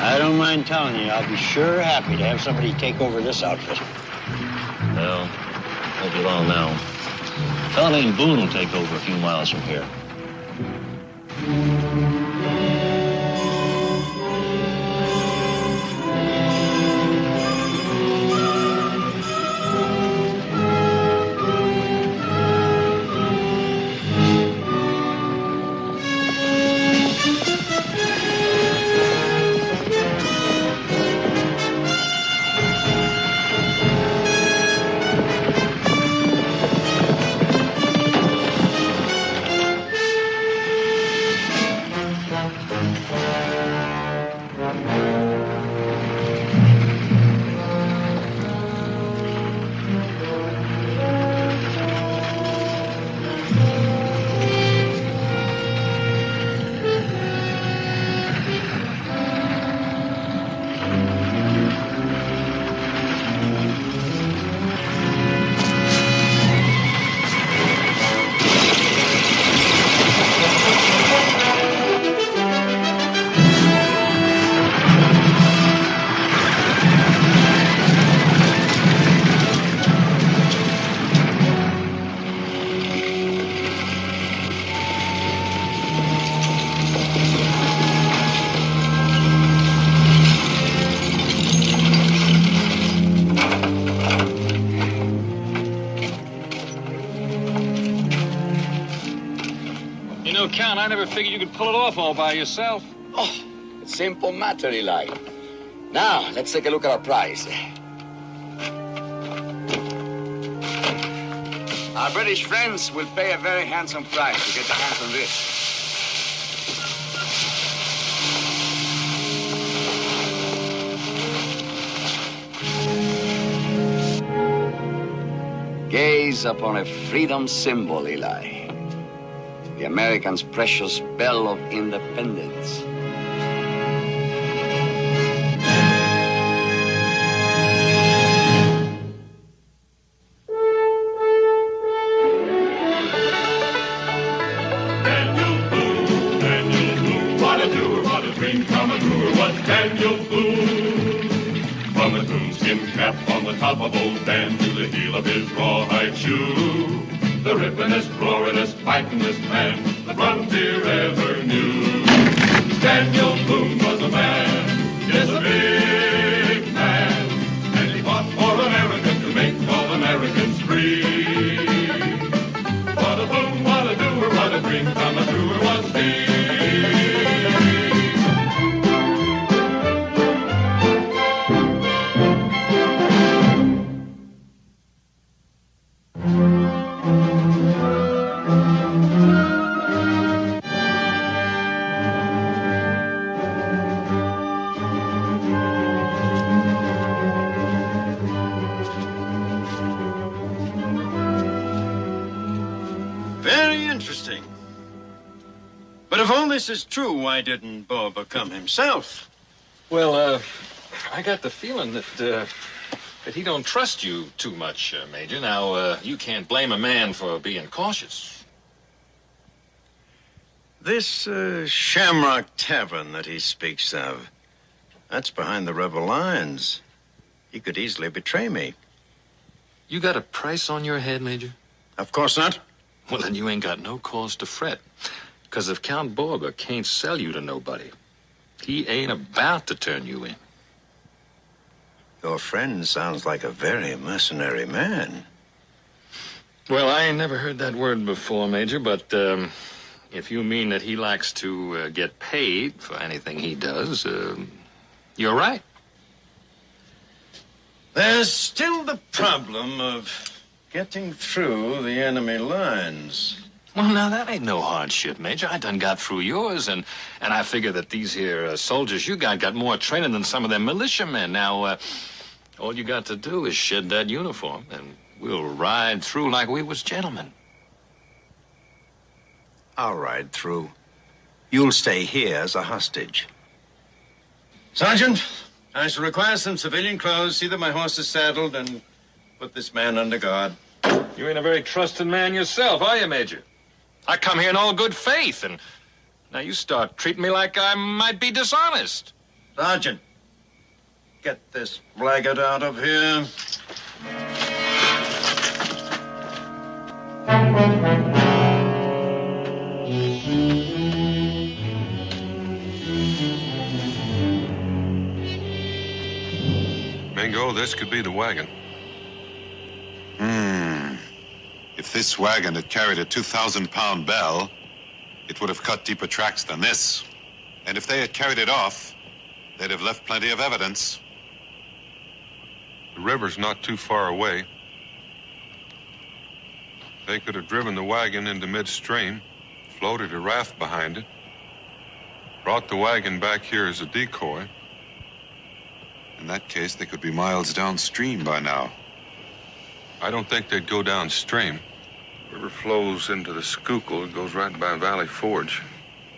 I don't mind telling you, I'll be sure happy to have somebody take over this outfit. Well, won't be long now. A fellow named Boone will take over a few miles from here. Count, I never figured you could pull it off all by yourself. Oh, it's a simple matter, Eli. Now, let's take a look at our prize. Our British friends will pay a very handsome price to get their hands on this. Gaze upon a freedom symbol, Eli. The Americans' precious bell of independence. Daniel Boone, what a doer, what a dream come true. What's Daniel Boone? From a coonskin cap on the top of old Dan to the heel of his rawhide shoe. The rippenest, roaringest, fightingest man the frontier ever knew. Daniel Boone was a man, yes, a big man, and he fought for America to make all Americans free. What a boom, what a doer, what a dream come true was he. But if all this is true, why didn't Boba come himself? Well, I got the feeling that he don't trust you too much, Major. Now, you can't blame a man for being cautious. This Shamrock Tavern that he speaks of, that's behind the rebel lines. He could easily betray me. You got a price on your head, Major? Of course not. Well, then you ain't got no cause to fret. Because if Count Borba can't sell you to nobody, he ain't about to turn you in. Your friend sounds like a very mercenary man. Well, I ain't never heard that word before, Major, but if you mean that he likes to get paid for anything he does, you're right. There's still the problem of getting through the enemy lines. Well, now, that ain't no hardship, Major. I done got through yours, and I figure that these here soldiers you got more training than some of them militiamen. Now, all you got to do is shed that uniform, and we'll ride through like we was gentlemen. I'll ride through. You'll stay here as a hostage. Sergeant, I shall require some civilian clothes, see that my horse is saddled, and put this man under guard. You ain't a very trusting man yourself, are you, Major? I come here in all good faith, and now you start treating me like I might be dishonest. Sergeant, get this blackguard out of here. Mingo, this could be the wagon. If this wagon had carried a 2,000-pound bell, it would have cut deeper tracks than this. And if they had carried it off, they'd have left plenty of evidence. The river's not too far away. They could have driven the wagon into midstream, floated a raft behind it, brought the wagon back here as a decoy. In that case, they could be miles downstream by now. I don't think they'd go downstream. The river flows into the Schuylkill. It goes right by Valley Forge.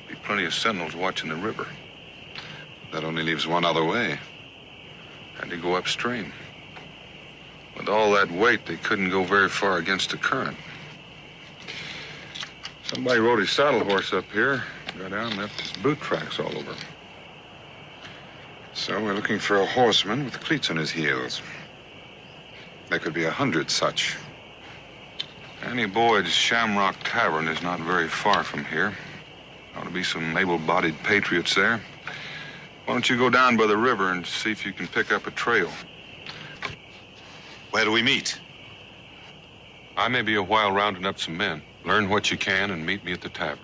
Be plenty of sentinels watching the river. That only leaves one other way. Had to go upstream. With all that weight, they couldn't go very far against the current. Somebody rode his saddle horse up here, got down and left his boot tracks all over. So we're looking for a horseman with cleats on his heels. There could be 100 such. Annie Boyd's Shamrock Tavern is not very far from here. Ought to be some able-bodied patriots there. Why don't you go down by the river and see if you can pick up a trail? Where do we meet? I may be a while rounding up some men. Learn what you can and meet me at the tavern.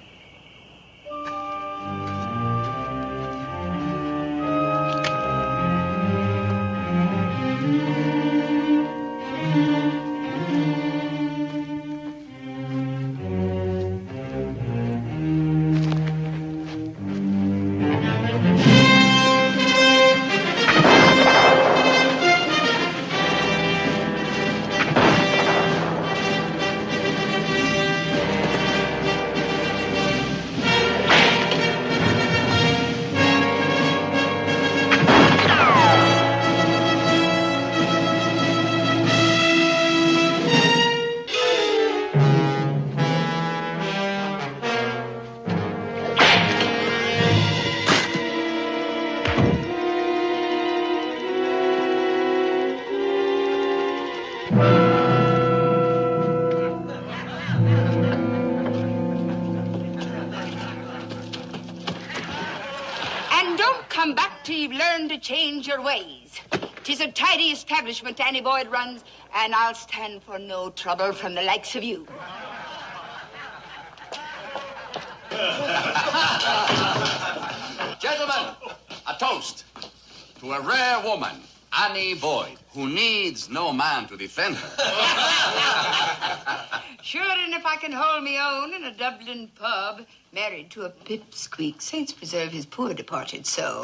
Change your ways. 'Tis a tidy establishment Annie Boyd runs, and I'll stand for no trouble from the likes of you. Gentlemen, a toast to a rare woman, Annie Boyd, who needs no man to defend her. Sure, and if I can hold me own in a Dublin pub, married to a pipsqueak, saints preserve his poor departed soul.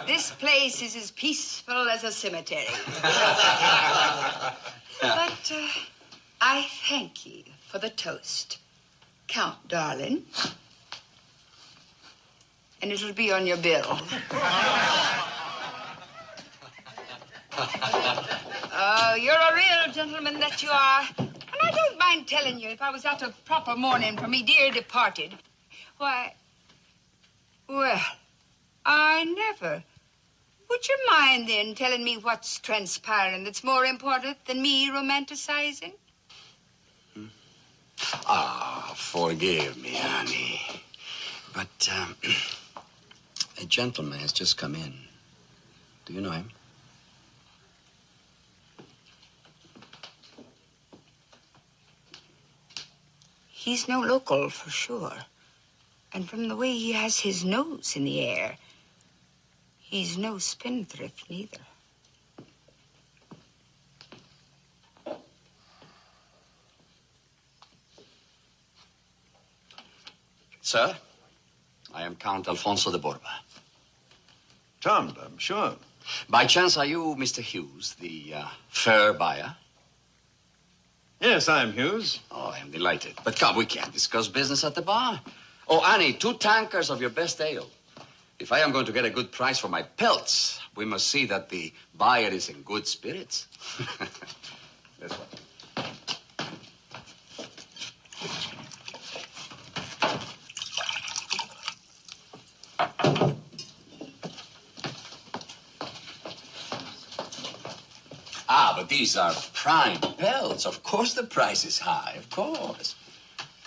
This place is as peaceful as a cemetery. But I thank ye for the toast. Count, darling. And it'll be on your bill. Oh, you're a real gentleman that you are. And I don't mind telling you, if I was at a proper mourning for me dear departed, why, well, I never. Would you mind, then, telling me what's transpiring that's more important than me romanticizing? Ah, forgive me, Annie. But, a gentleman has just come in. Do you know him? He's no local, for sure. And from the way he has his nose in the air, he's no spendthrift, neither. Sir, I am Count Alfonso de Borba. Charmed, I'm sure. By chance, are you Mr. Hughes, the fur buyer? Yes, I'm Hughes. Oh, I am delighted. But come, we can't discuss business at the bar. Oh, Annie, 2 tankers of your best ale. If I am going to get a good price for my pelts, we must see that the buyer is in good spirits. This one. these are prime pelts. Of course the price is high, of course.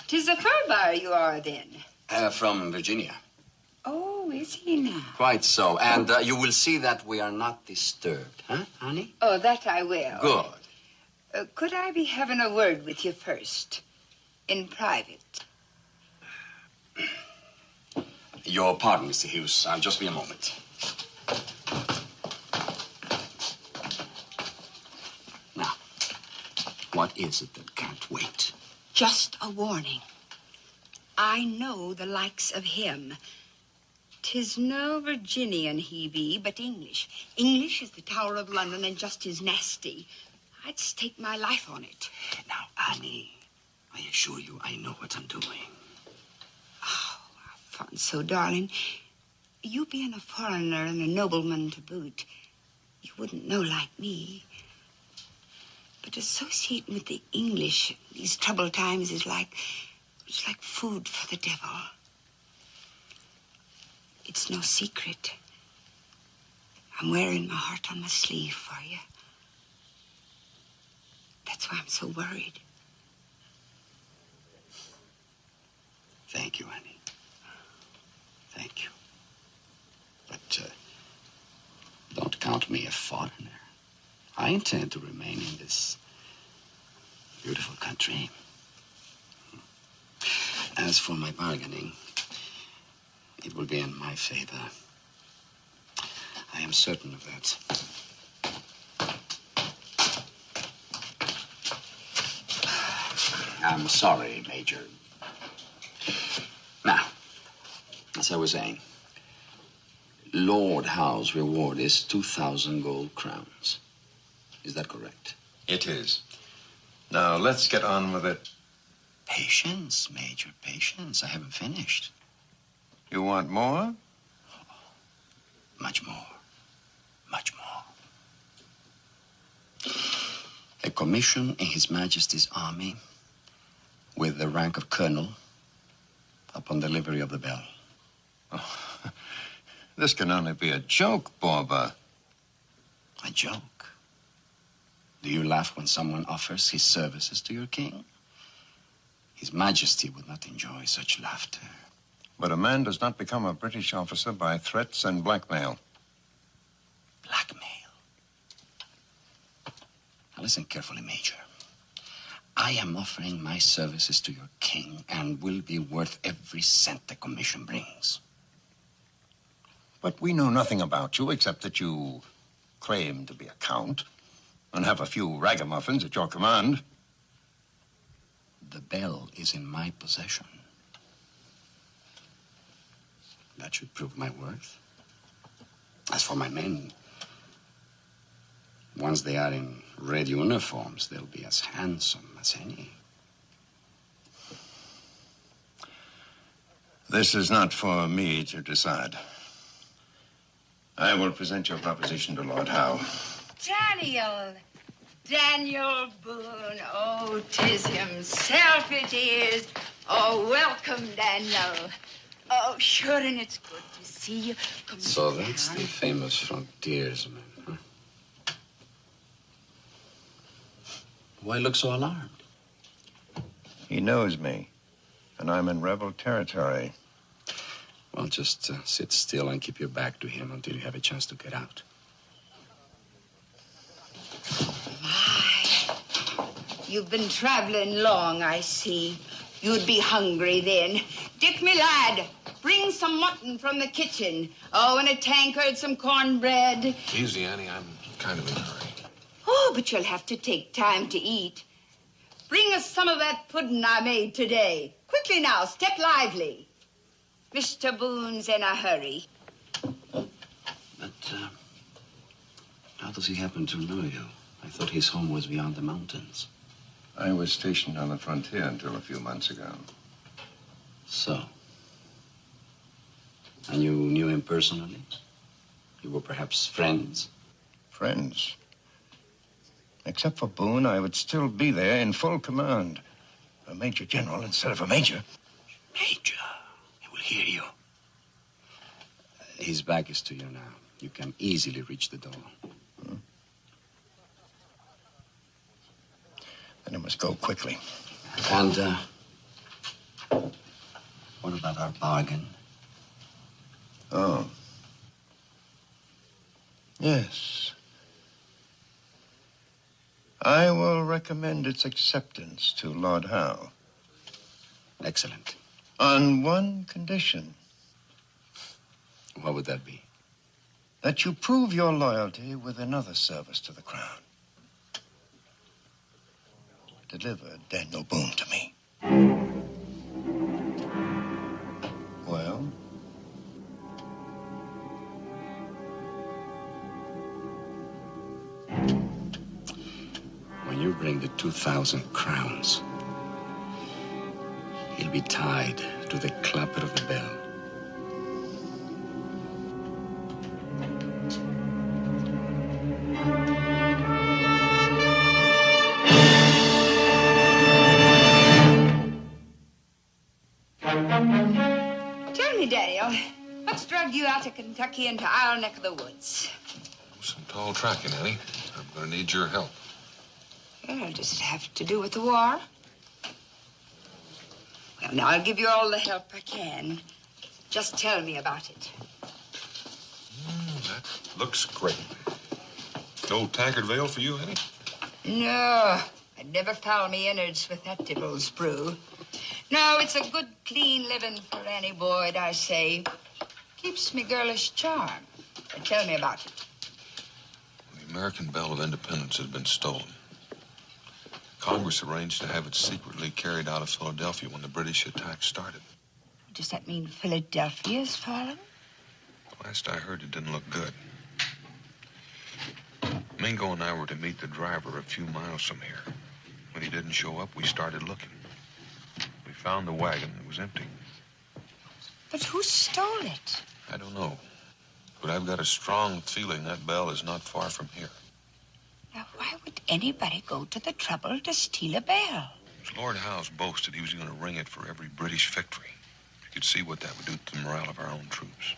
'Tis a fur buyer you are, then. From Virginia. Oh, is he now? Quite so. And you will see that we are not disturbed, huh, honey? Oh, that I will. Good. Could I be having a word with you first? In private. Your pardon, Mr. Hughes. I'll just be a moment. Now, what is it that can't wait? Just a warning. I know the likes of him. 'Tis no Virginian he be, but English. English as the Tower of London and just as nasty. I'd stake my life on it. Now, Annie, I assure you I know what I'm doing. Oh, Alfonso, darling, you being a foreigner and a nobleman to boot, you wouldn't know like me. But associating with the English these troubled times is it's like food for the devil. It's no secret. I'm wearing my heart on my sleeve for you. That's why I'm so worried. Thank you, Annie. Thank you. But don't count me a foreigner. I intend to remain in this beautiful country. As for my bargaining, it will be in my favor. I am certain of that. I'm sorry, Major. Now, as I was saying, Lord Howe's reward is 2,000 gold crowns. Is that correct? It is. Now, let's get on with it. Patience, Major, patience. I haven't finished. You want more? Much more. Much more. A commission in His Majesty's army with the rank of colonel upon delivery of the bell. Oh, this can only be a joke, Borba. A joke? Do you laugh when someone offers his services to your king? His Majesty would not enjoy such laughter. But a man does not become a British officer by threats and blackmail. Blackmail? Now listen carefully, Major. I am offering my services to your king and will be worth every cent the commission brings. But we know nothing about you except that you claim to be a count and have a few ragamuffins at your command. The bell is in my possession. That should prove my worth. As for my men, once they are in red uniforms, they'll be as handsome as any. This is not for me to decide. I will present your proposition to Lord Howe. Daniel Boone. Oh, 'tis himself it is. Oh, welcome, Daniel. Oh, sure, and it's good to see you. Come So down. that's the famous frontiersman, huh? Why look so alarmed? He knows me, and I'm in rebel territory. Well, just sit still and keep your back to him until you have a chance to get out. My, you've been traveling long, I see. You'd be hungry then. Dick, me lad, bring some mutton from the kitchen. Oh, and a tankard, some cornbread. Easy, Annie. I'm kind of in a hurry. Oh, but you'll have to take time to eat. Bring us some of that pudding I made today. Quickly now, step lively. Mr. Boone's in a hurry. But how does he happen to know you? I thought his home was beyond the mountains. I was stationed on the frontier until a few months ago. So? And you knew him personally? You were perhaps friends? Friends? Except for Boone, I would still be there in full command. A major general instead of a major. Major, he will hear you. His back is to you now. You can easily reach the door. must go quickly. And, what about our bargain? Oh. Yes. I will recommend its acceptance to Lord Howe. Excellent. On one condition. What would that be? That you prove your loyalty with another service to the crown. Deliver Daniel Boone to me. Well? When you bring the 2,000 crowns, he'll be tied to the clapper of the bell. Tell me, Daniel, what's drugged you out to Kentucky into our neck of the woods? Some tall tracking, Annie. I'm going to need your help. Well, does it have to do with the war? Well, now, I'll give you all the help I can. Just tell me about it. That looks great. No tankard veil for you, Annie? No, I'd never foul me innards with that devil's brew. No, it's a good, clean living for Annie Boyd, I say. Keeps me girlish charm. But tell me about it. The American Bell of Independence has been stolen. Congress arranged to have it secretly carried out of Philadelphia when the British attack started. Does that mean Philadelphia's fallen? Last I heard, it didn't look good. Mingo and I were to meet the driver a few miles from here. When he didn't show up, we started looking. We found the wagon. It was empty. But who stole it? I don't know. But I've got a strong feeling that bell is not far from here. Now, why would anybody go to the trouble to steal a bell? Lord Howe's boasted he was going to ring it for every British victory. You could see what that would do to the morale of our own troops.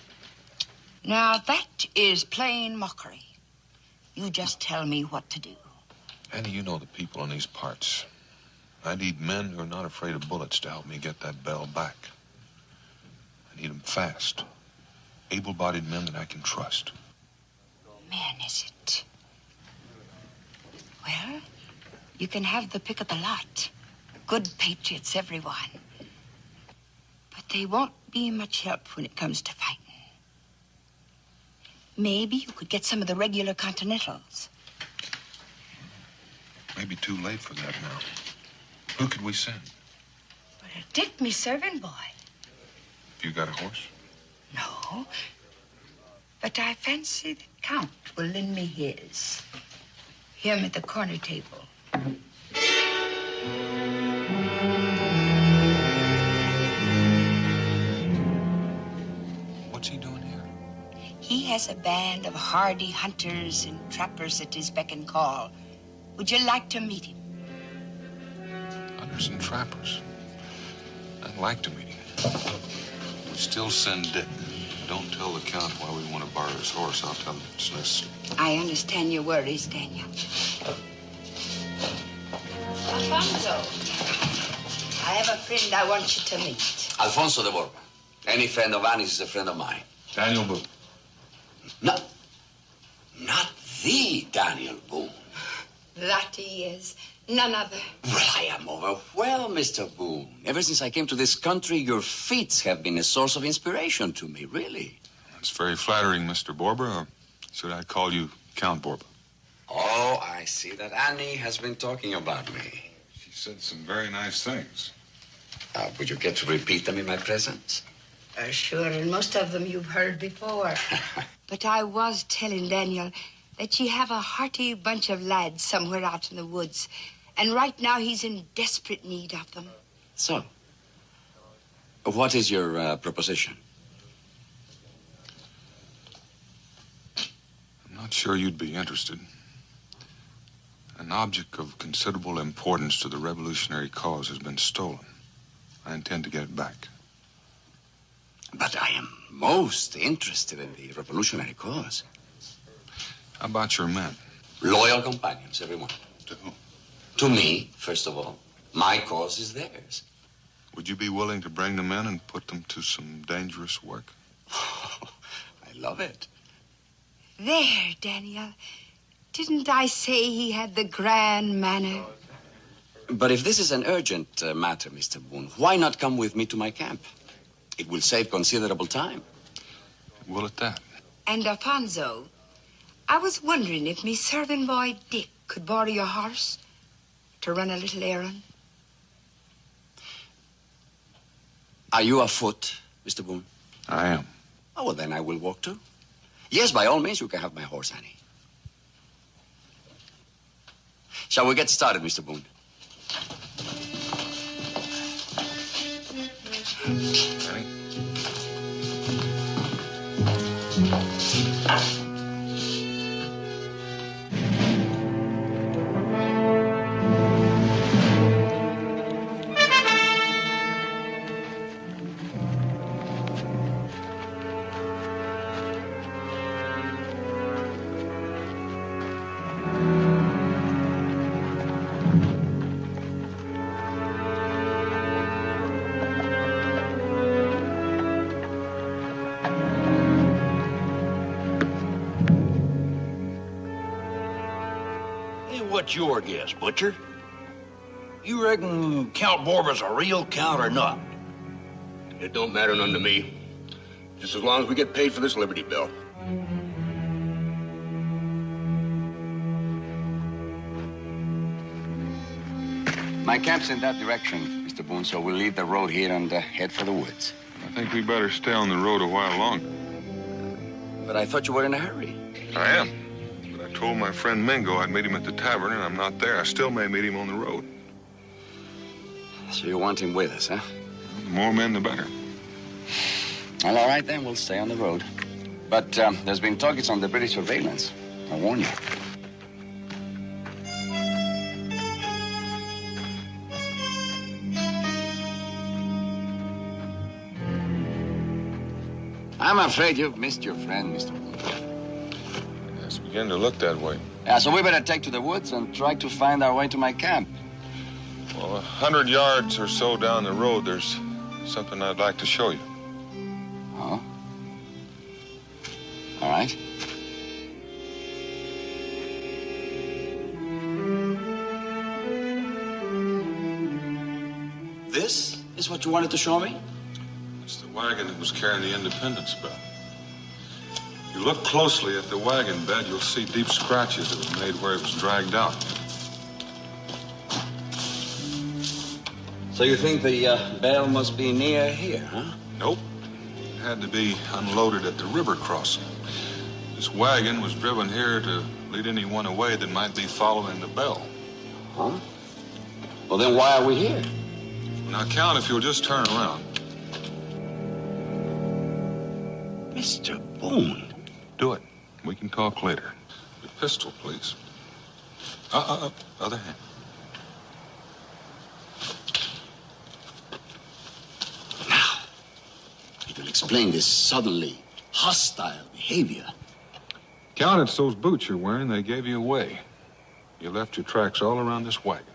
Now, that is plain mockery. You just tell me what to do. Annie, you know the people in these parts. I need men who are not afraid of bullets to help me get that bell back. I need them fast. Able-bodied men that I can trust. Men, is it? Well, you can have the pick of the lot. Good patriots, everyone. But they won't be much help when it comes to fighting. Maybe you could get some of the regular Continentals. Maybe too late for that now. Who could we send? Well, Dick, me servant boy. You got a horse? No. But I fancy the Count will lend me his. Him at the corner table. What's he doing here? He has a band of hardy hunters and trappers at his beck and call. Would you like to meet him? Hunters and trappers. I'd like to meet him. We still send Dick. Don't tell the Count why we want to borrow his horse. I'll tell him it's this. I understand your worries, Daniel. Alfonso, I have a friend I want you to meet. Alfonso de Borba. Any friend of Annie's is a friend of mine. Daniel Boone. No, not the Daniel Boone. That he is. None other. Well, I am overwhelmed, Mr. Boone. Ever since I came to this country, your feats have been a source of inspiration to me, really. That's very flattering, Mr. Borba. Or should I call you Count Borba? Oh, I see that Annie has been talking about me. She said some very nice things. Would you care to repeat them in my presence? Sure, and most of them you've heard before. But I was telling Daniel that you have a hearty bunch of lads somewhere out in the woods. And right now he's in desperate need of them. So, what is your proposition? I'm not sure you'd be interested. An object of considerable importance to the revolutionary cause has been stolen. I intend to get it back. But I am most interested in the revolutionary cause. How about your men? Loyal companions, everyone. To whom? To me, first of all. My cause is theirs. Would you be willing to bring them in and put them to some dangerous work? I love it. There, Daniel. Didn't I say he had the grand manner? But if this is an urgent matter, Mr. Boone, why not come with me to my camp? It will save considerable time. Will it that? And Alfonso, I was wondering if me servant boy Dick could borrow your horse to run a little errand. Are you afoot, Mr. Boone? I am. Oh, well, then I will walk too. Yes, by all means, you can have my horse, Annie. Shall we get started, Mr. Boone? Annie? What's your guess, Butcher? You reckon Count Borba's a real count or not? It don't matter none to me. Just as long as we get paid for this Liberty Bell. My camp's in that direction, Mr. Boone, so we'll leave the road here and head for the woods. I think we better stay on the road a while longer. But I thought you were in a hurry. I am. But I told my friend Mingo I'd meet him at the tavern, and I'm not there. I still may meet him on the road. So you want him with us, huh? The more men, the better. Well, all right, then. We'll stay on the road. But there's been targets on the British surveillance. I warn you. I'm afraid you've missed your friend, Mr. Boone. It's beginning to look that way. Yeah, so we better take to the woods and try to find our way to my camp. Well, 100 yards or so down the road, there's something I'd like to show you. Oh? All right. This is what you wanted to show me? It's the wagon that was carrying the Independence Bell. If you look closely at the wagon bed, you'll see deep scratches that were made where it was dragged out. So you think the bell must be near here, huh? Nope. It had to be unloaded at the river crossing. This wagon was driven here to lead anyone away that might be following the bell. Huh? Well, then why are we here? Now, Count, if you'll just turn around. Mr. Boone. Do it. We can talk later. Your pistol, please. Other hand. Now, it will explain this suddenly hostile behavior. Count, it's those boots you're wearing. They gave you away. You left your tracks all around this wagon.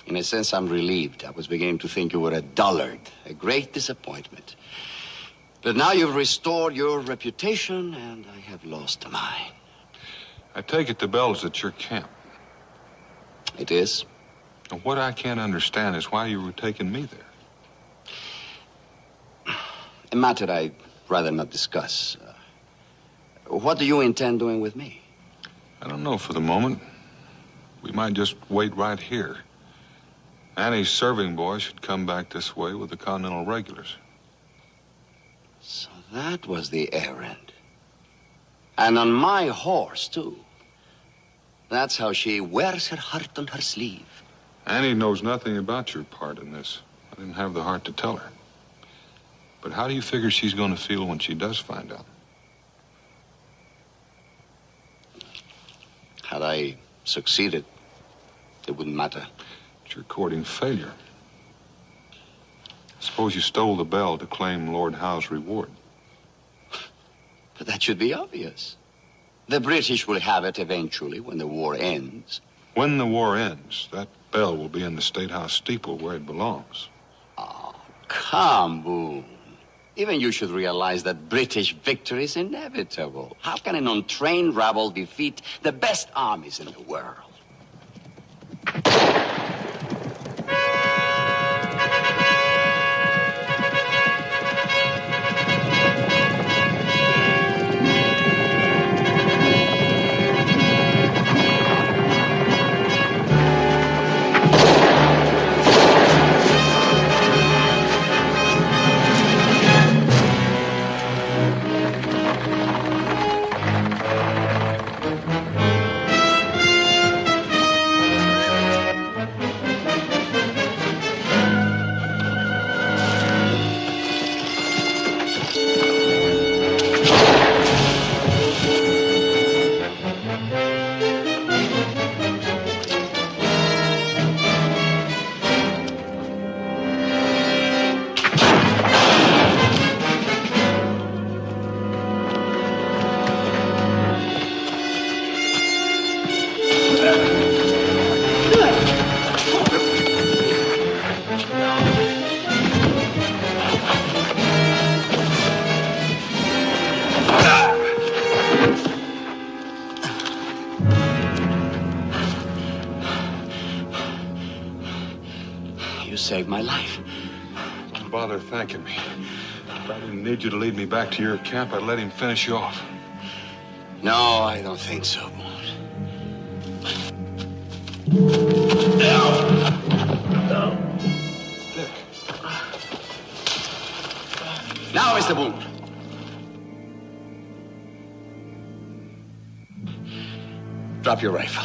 In a sense, I'm relieved. I was beginning to think you were a dullard, a great disappointment. But now you've restored your reputation, and I have lost mine. I take it the bell's at your camp. It is. And what I can't understand is why you were taking me there. A matter I'd rather not discuss. What do you intend doing with me? I don't know for the moment. We might just wait right here. Annie's serving boy should come back this way with the Continental regulars. So that was the errand. And on my horse, too. That's how she wears her heart on her sleeve. Annie knows nothing about your part in this. I didn't have the heart to tell her. But how do you figure she's going to feel when she does find out? Had I succeeded, it wouldn't matter. It's your courting failure. Suppose you stole the bell to claim Lord Howe's reward. But that should be obvious. The British will have it eventually when the war ends. When the war ends, that bell will be in the State House steeple where it belongs. Oh, come, Boone. Even you should realize that British victory is inevitable. How can an untrained rabble defeat the best armies in the world? You saved my life. Don't bother thanking me. If I didn't need you to lead me back to your camp, I'd let him finish you off. No, I don't think so, Boone. Dick. Now, Mr. Boone. Drop your rifle.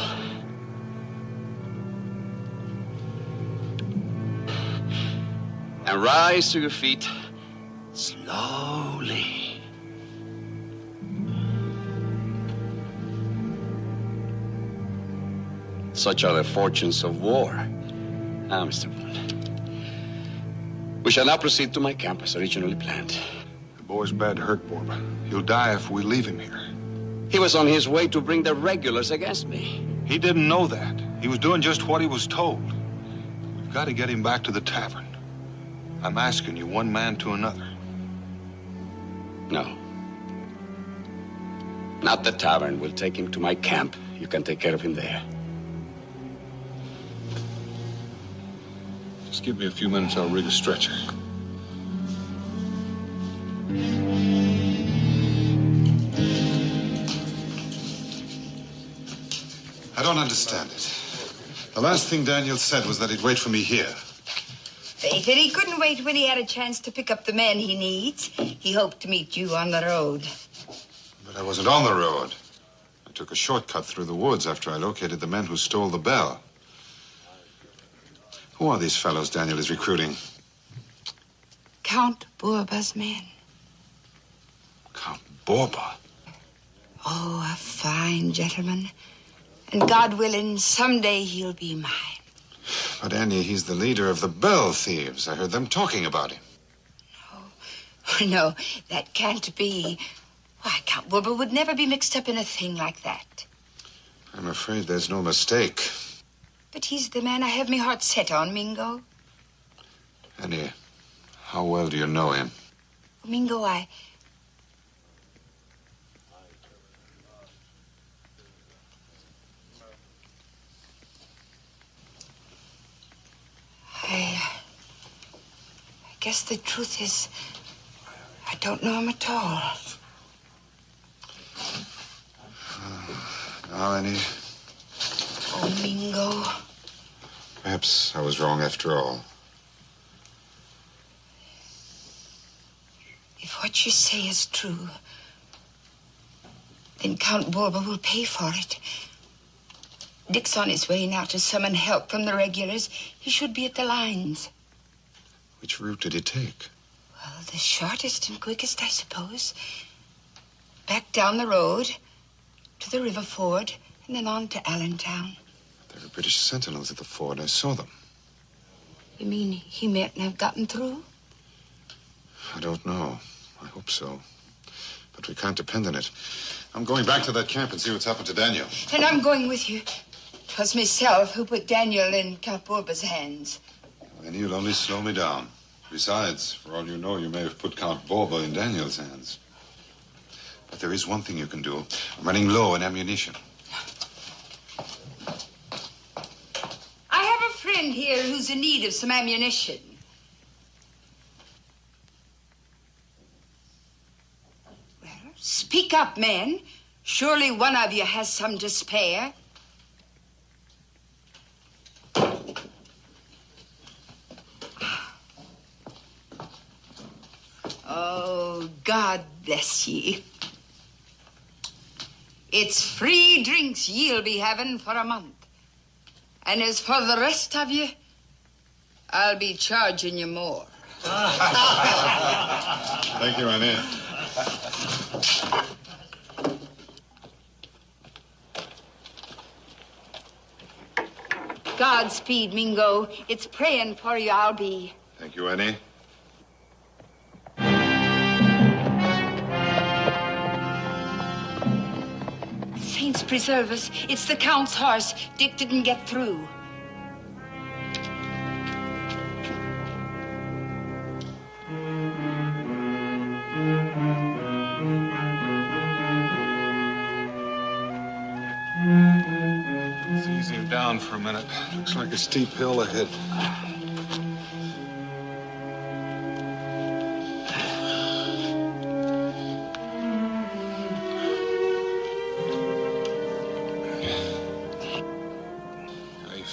And rise to your feet slowly. Such are the fortunes of war. Now, Mr. Boone, we shall now proceed to my camp as originally planned. The boy's bad hurt, Borba. He'll die if we leave him here. He was on his way to bring the regulars against me. He didn't know that. He was doing just what he was told. We've got to get him back to the tavern. I'm asking you, one man to another. No. Not the tavern. We'll take him to my camp. You can take care of him there. Just give me a few minutes, I'll rig a stretcher. I don't understand it. The last thing Daniel said was that he'd wait for me here. Faith, and he couldn't wait when he had a chance to pick up the men he needs. He hoped to meet you on the road. But I wasn't on the road. I took a shortcut through the woods after I located the men who stole the bell. Who are these fellows Daniel is recruiting? Count Borba's men. Count Borba? Oh, a fine gentleman. And God willing, someday he'll be mine. But Annie, he's the leader of the bell thieves. I heard them talking about him. No, that can't be. Why, Count Borba would never be mixed up in a thing like that. I'm afraid there's no mistake. But he's the man I have my heart set on, Mingo. Annie, how well do you know him? Mingo, I guess the truth is, I don't know him at all. Now, Annie, Oh, Mingo. perhaps I was wrong after all. If what you say is true, then Count Borba will pay for it. Dick's on his way now to summon help from the regulars. He should be at the lines. Which route did he take? Well, the shortest and quickest, I suppose. Back down the road to the river ford and then on to Allentown. There were British sentinels at the ford. I saw them. You mean he mayn't have gotten through? I don't know. I hope so. But we can't depend on it. I'm going back to that camp and see what's happened to Daniel. And I'm going with you. 'Twas myself who put Daniel in Count Borba's hands. And you'll only slow me down. Besides, for all you know, you may have put Count Borba in Daniel's hands. But there is one thing you can do. I'm running low on ammunition. I have a friend here who's in need of some ammunition. Well, speak up, men. Surely one of you has some to spare. Oh, God bless ye. It's free drinks ye'll be having for a month. And as for the rest of you, I'll be charging you more. Thank you, Annie. Godspeed, Mingo. It's praying for you I'll be. Thank you, Annie. Saints preserve us. It's the Count's horse. Dick didn't get through. Let's ease him down for a minute. Looks like a steep hill ahead.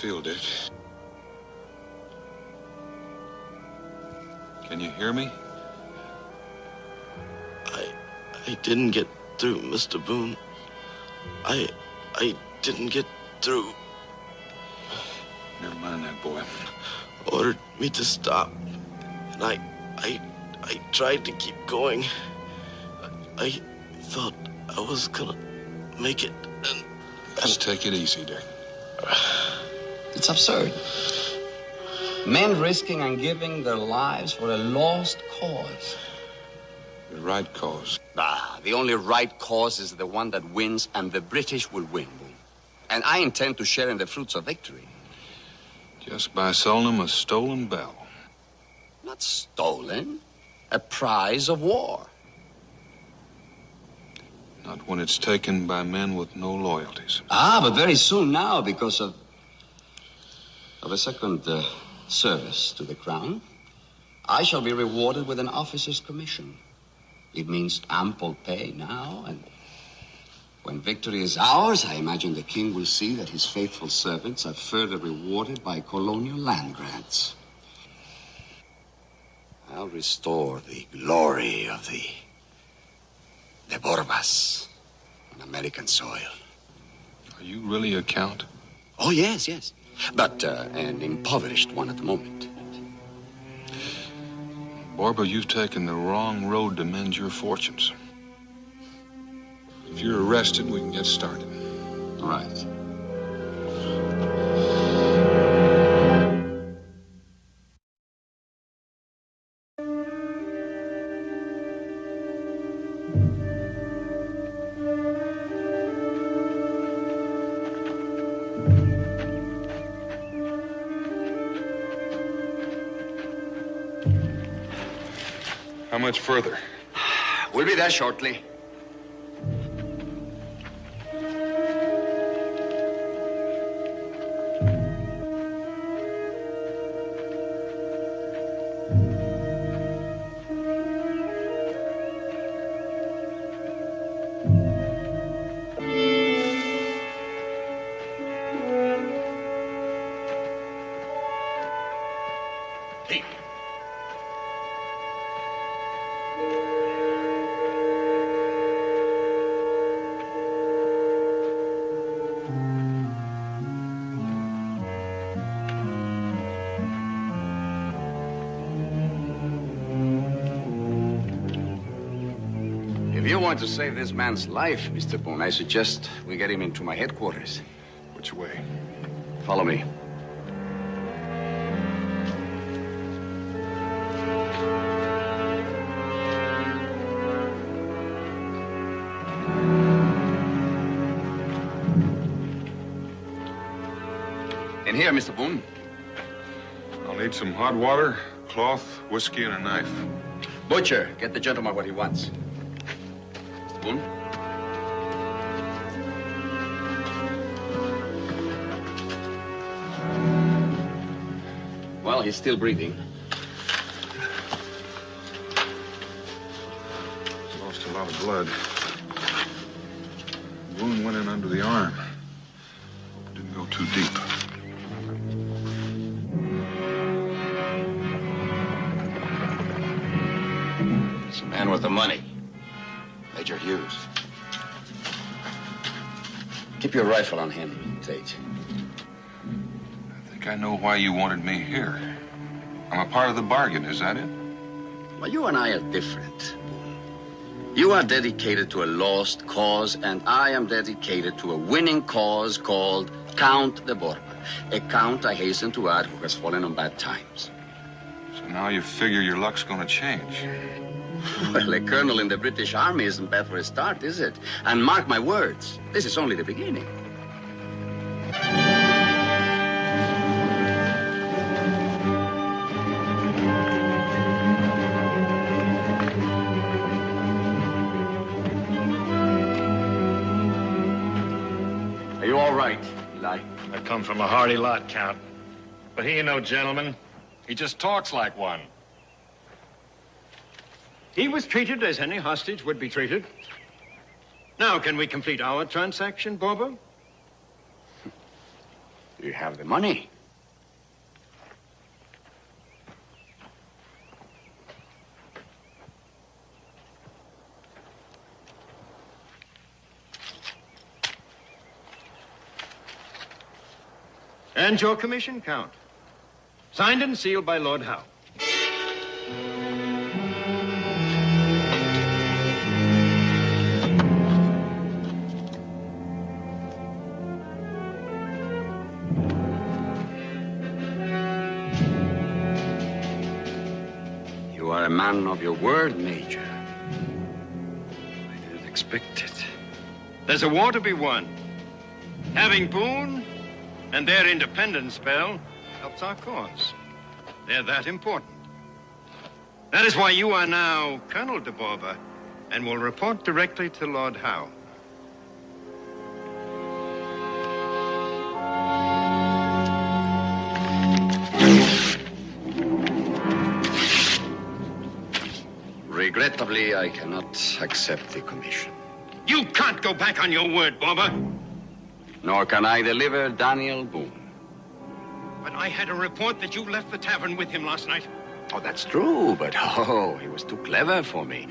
Feel, Dick? Can you hear me? I didn't get through, Mr. Boone. I didn't get through. Never mind that, boy. Ordered me to stop. And I tried to keep going. I thought I was gonna make it. Just take it easy, Dick. It's absurd. Men risking and giving their lives for a lost cause. The right cause. The only right cause is the one that wins, and the British will win. And I intend to share in the fruits of victory. Just by selling them a stolen bell. Not stolen. A prize of war. Not when it's taken by men with no loyalties. But very soon now, because of a second service to the crown, I shall be rewarded with an officer's commission. It means ample pay now, and when victory is ours, I imagine the king will see that his faithful servants are further rewarded by colonial land grants. I'll restore the glory of the Borbas on American soil. Are you really a count? Oh, yes. But an impoverished one at the moment. Borba, you've taken the wrong road to mend your fortunes. If you're arrested, we can get started. All right. How much further? We'll be there shortly. If you want to save this man's life, Mr. Boone, I suggest we get him into my headquarters. Which way? Follow me. And here, Mr. Boone. I'll need some hot water, cloth, whiskey, and a knife. Butcher, get the gentleman what he wants. Mr. Boone? Well, he's still breathing. He's lost a lot of blood. The wound went in under the arm. Didn't go too deep. It's the man with the money. Major Hughes. Keep your rifle on him, Tate. I think I know why you wanted me here. I'm a part of the bargain, is that it? Well, you and I are different. You are dedicated to a lost cause, and I am dedicated to a winning cause called Count de Borba. A count, I hasten to add, who has fallen on bad times. So now you figure your luck's gonna change. Well, a colonel in the British Army isn't bad for a start, is it? And mark my words, this is only the beginning. Are you all right, Eli? I come from a hardy lot, Count. But he ain't no gentleman. He just talks like one. He was treated as any hostage would be treated. Now, can we complete our transaction, Borba? You have the money. And your commission, Count. Signed and sealed by Lord Howe. You are a man of your word, Major. I didn't expect it. There's a war to be won. Having Boone and their independence spell helps our cause. They're that important. That is why you are now Colonel de Borba and will report directly to Lord Howe. Regrettably, I cannot accept the commission. You can't go back on your word, Borba. Nor can I deliver Daniel Boone. But I had a report that you left the tavern with him last night. Oh, that's true, but he was too clever for me.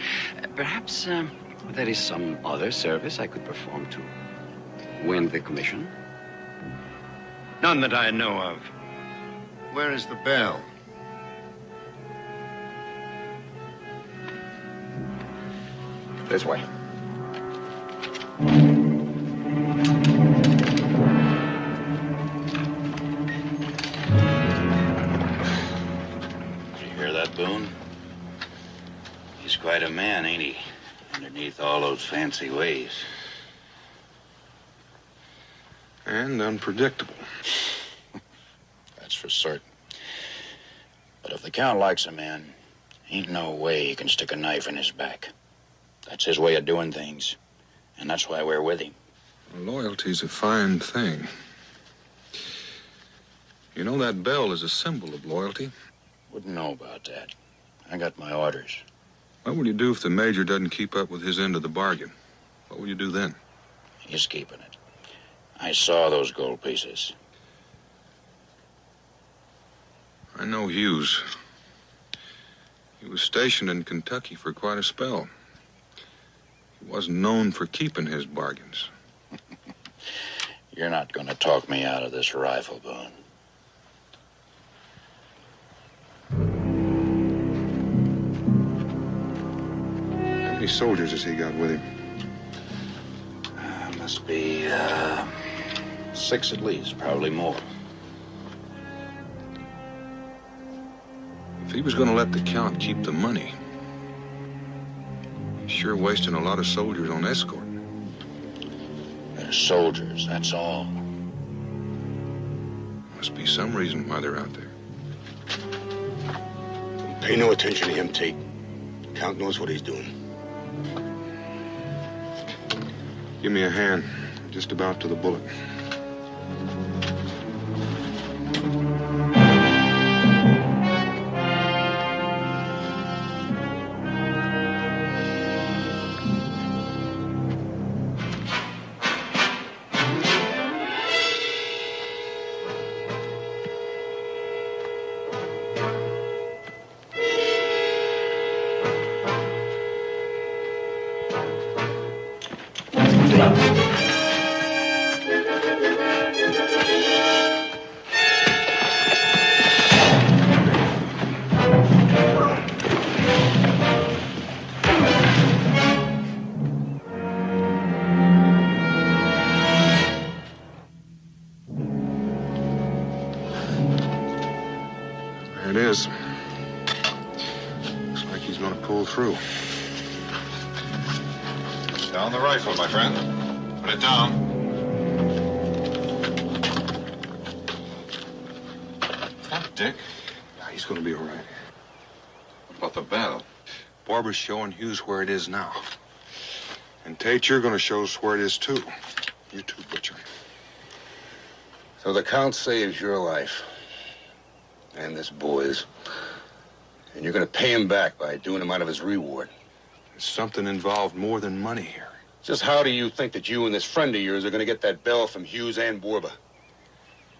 Perhaps there is some other service I could perform to win the commission. None that I know of. Where is the bell? This way. Boone. He's quite a man, ain't he? Underneath all those fancy ways. And unpredictable. That's for certain. But if the Count likes a man, ain't no way he can stick a knife in his back. That's his way of doing things. And that's why we're with him. Loyalty's a fine thing. You know, that bell is a symbol of loyalty. Wouldn't know about that. I got my orders. What will you do if the Major doesn't keep up with his end of the bargain? What will you do then? He's keeping it. I saw those gold pieces. I know Hughes. He was stationed in Kentucky for quite a spell. He wasn't known for keeping his bargains. You're not going to talk me out of this rifle, Boone. How many soldiers has he got with him? Must be 6 at least, probably more. If he was going to let the Count keep the money, he's sure wasting a lot of soldiers on escort. They're soldiers, that's all. Must be some reason why they're out there. Pay no attention to him, Tate. Count knows what he's doing. Give me a hand. I'm just about to the bullet. There it is. Looks like he's going to pull through. Down the rifle, my friend. Put it down. Dick? Yeah, he's going to be all right. What about the bell? Barbara's showing Hughes where it is now. And Tate, you're going to show us where it is, too. You too, Butcher. So the Count saves your life. And this boy's. And you're going to pay him back by doing him out of his reward. There's something involved more than money here. Just how do you think that you and this friend of yours are going to get that bell from Hughes and Borba?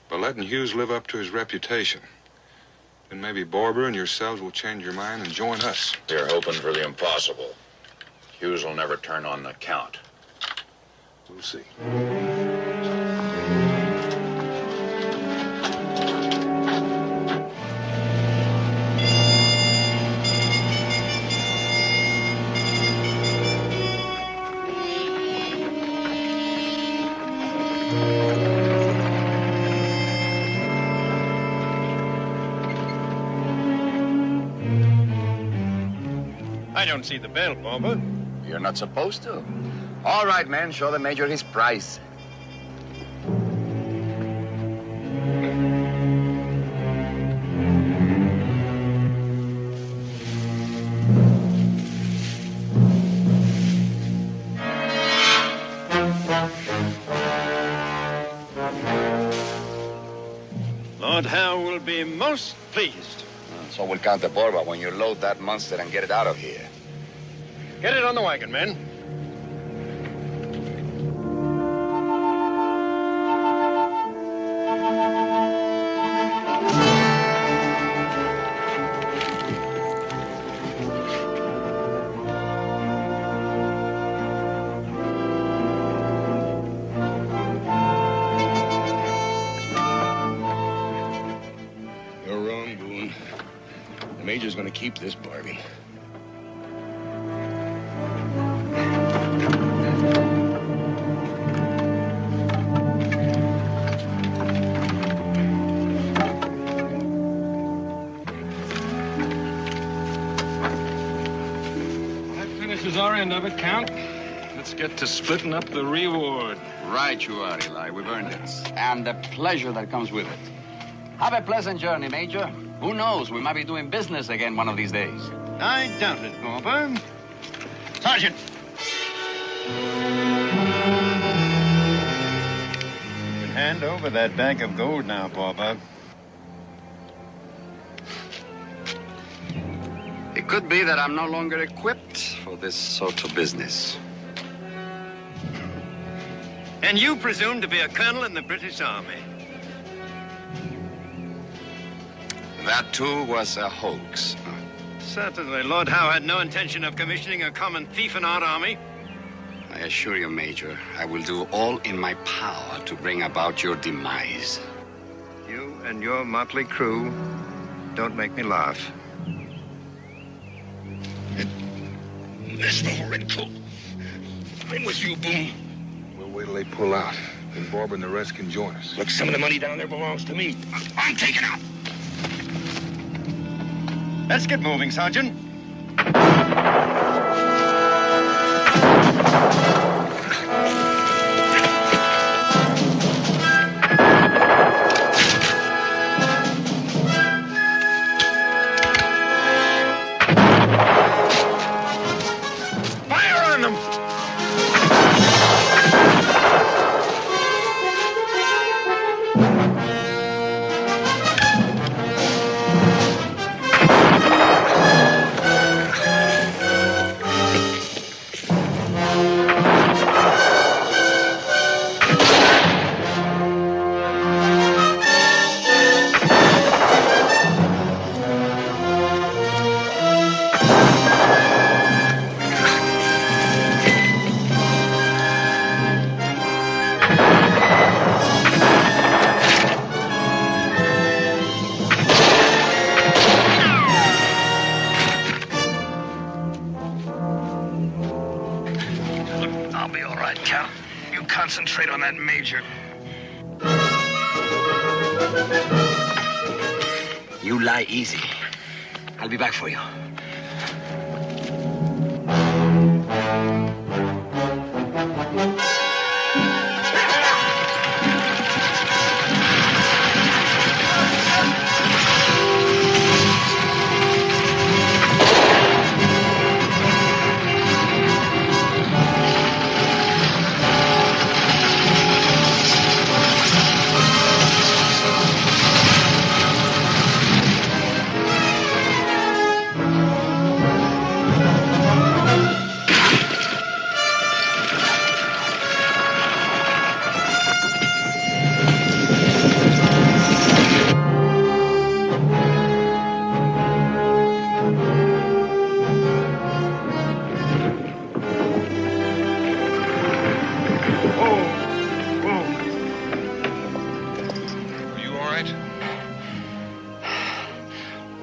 By letting Hughes live up to his reputation. Then maybe Barbara and yourselves will change your mind and join us. They're hoping for the impossible. Hughes will never turn on the Count. We'll see. I don't see the bell, Barbara. You're not supposed to. All right, man, show the Major his price. Lord Howe will be most pleased. So we'll count the Borba when you load that monster and get it out of here. Get it on the wagon, men. You're wrong, Boone. The Major's going to keep this bargain. That finishes our end of it, Count. Let's get to splitting up the reward. Right you are, Eli. We've earned it. And the pleasure that comes with it. Have a pleasant journey, Major. Who knows? We might be doing business again one of these days. I doubt it, Barbara. Sergeant! You can hand over that bag of gold now, Barbara. It could be that I'm no longer equipped for this sort of business. And you presume to be a colonel in the British Army. That, too, was a hoax. Certainly, Lord Howe had no intention of commissioning a common thief in our army. I assure you, Major, I will do all in my power to bring about your demise. You and your motley crew don't make me laugh. National Redcoat. I'm with you, Boone. We'll wait till they pull out. Then Barbara and the rest can join us. Look, some of the money down there belongs to me. I'm taking out. Let's get moving, Sergeant. concentrate on that major. You lie easy. I'll be back for you.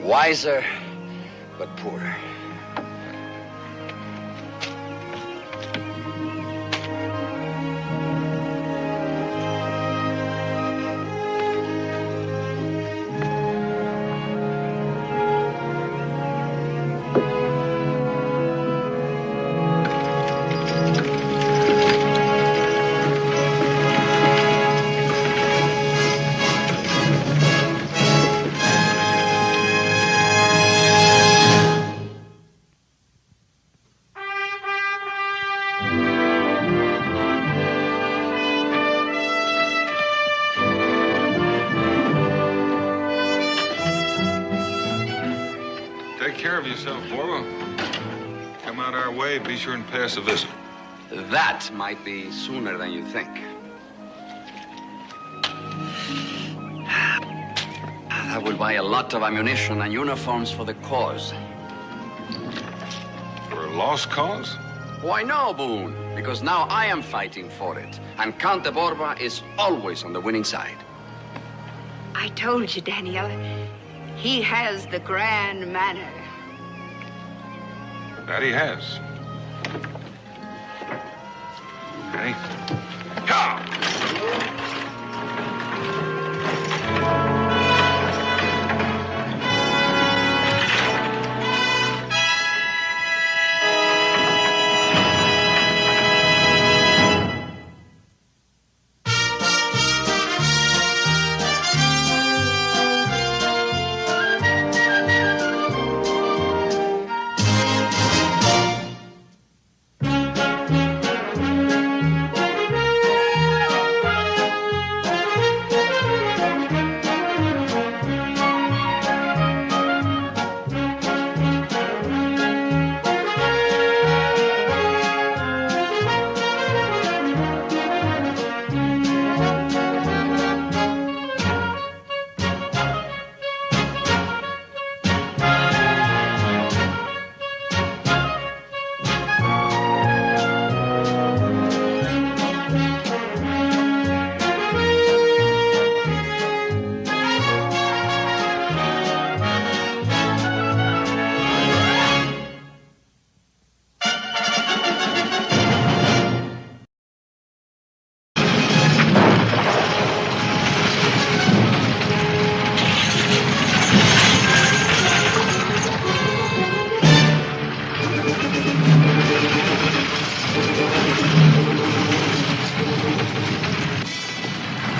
Wiser, but poorer. Take care of yourself, Borba. Come out our way, be sure and pay us a visit. That might be sooner than you think. That will buy a lot of ammunition and uniforms for the cause. For a lost cause? Why no, Boone? Because now I am fighting for it. And Count de Borba is always on the winning side. I told you, Daniel. He has the grand manner. That he has. Ready?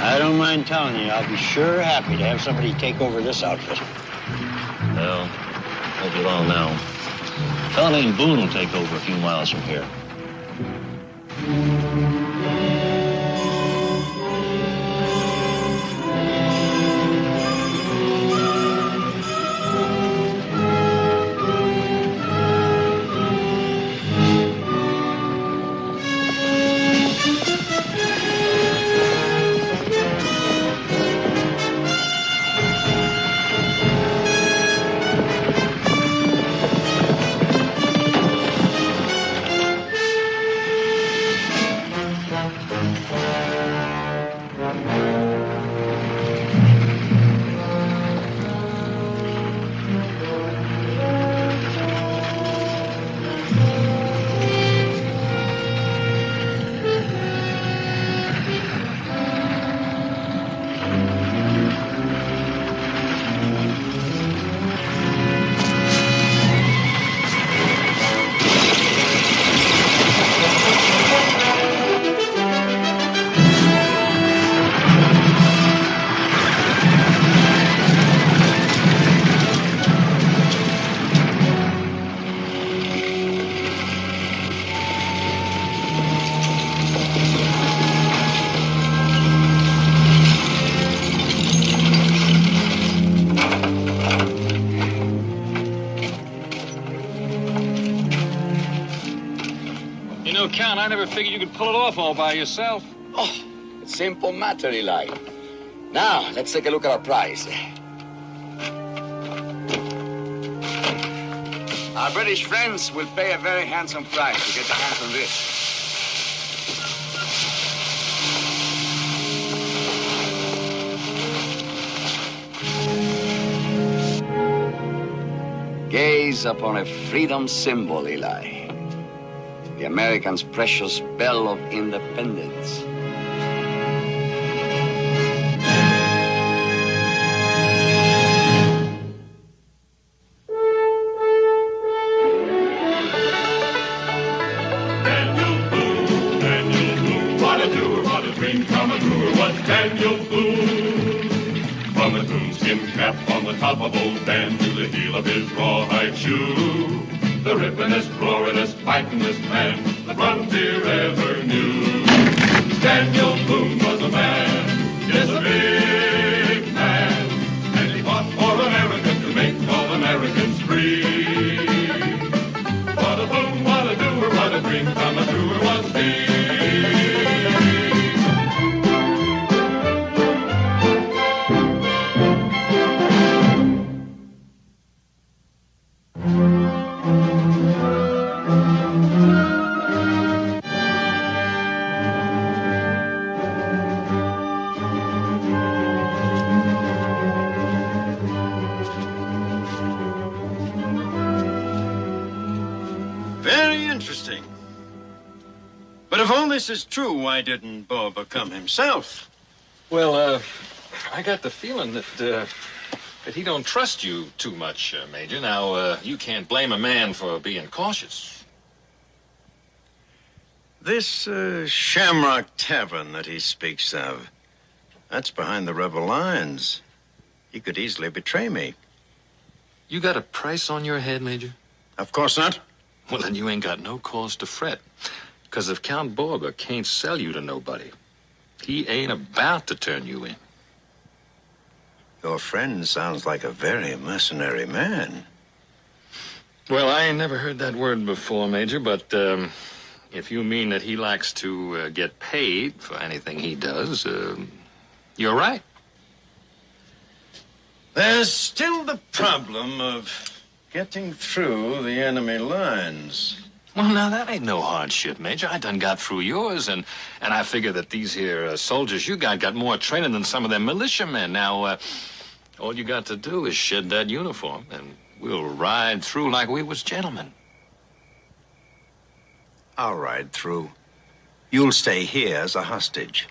I don't mind telling you, I'll be sure happy to have somebody take over this outfit. Well, won't be long now. A fellow named Boone will take over a few miles from here. know, Count, I never figured you could pull it off all by yourself. Oh, simple matter, Eli. Now, let's take a look at our prize. Our British friends will pay a very handsome price to get their hands on this. Gaze upon a freedom symbol, Eli. The Americans' precious bell of independence. Daniel Boone, what a doer, what a dream come true, was Daniel Boone. From a coonskin cap on the top of old Dan to the heel of his rawhide shoe, the rippinest, roaringest, fightingest man the frontier ever knew. Daniel Boone was a man, yes, a big man, and he fought for America to make all Americans free. What a boom, what a doer, what a dream come true was he. Very interesting. But if all this is true, why didn't Boba come himself? Well, I got the feeling that he don't trust you too much, Major. Now, you can't blame a man for being cautious. This Shamrock Tavern that he speaks of, that's behind the rebel lines. He could easily betray me. You got a price on your head, Major? Of course not. Well, then you ain't got no cause to fret. Because if Count Borba can't sell you to nobody, he ain't about to turn you in. Your friend sounds like a very mercenary man. Well, I ain't never heard that word before, Major, but if you mean that he likes to get paid for anything he does, you're right. There's still the problem of getting through the enemy lines. Well, now, that ain't no hardship, Major. I done got through yours, and I figure that these here soldiers you got more training than some of them militiamen. Now, all you got to do is shed that uniform, and we'll ride through like we was gentlemen. I'll ride through. You'll stay here as a hostage.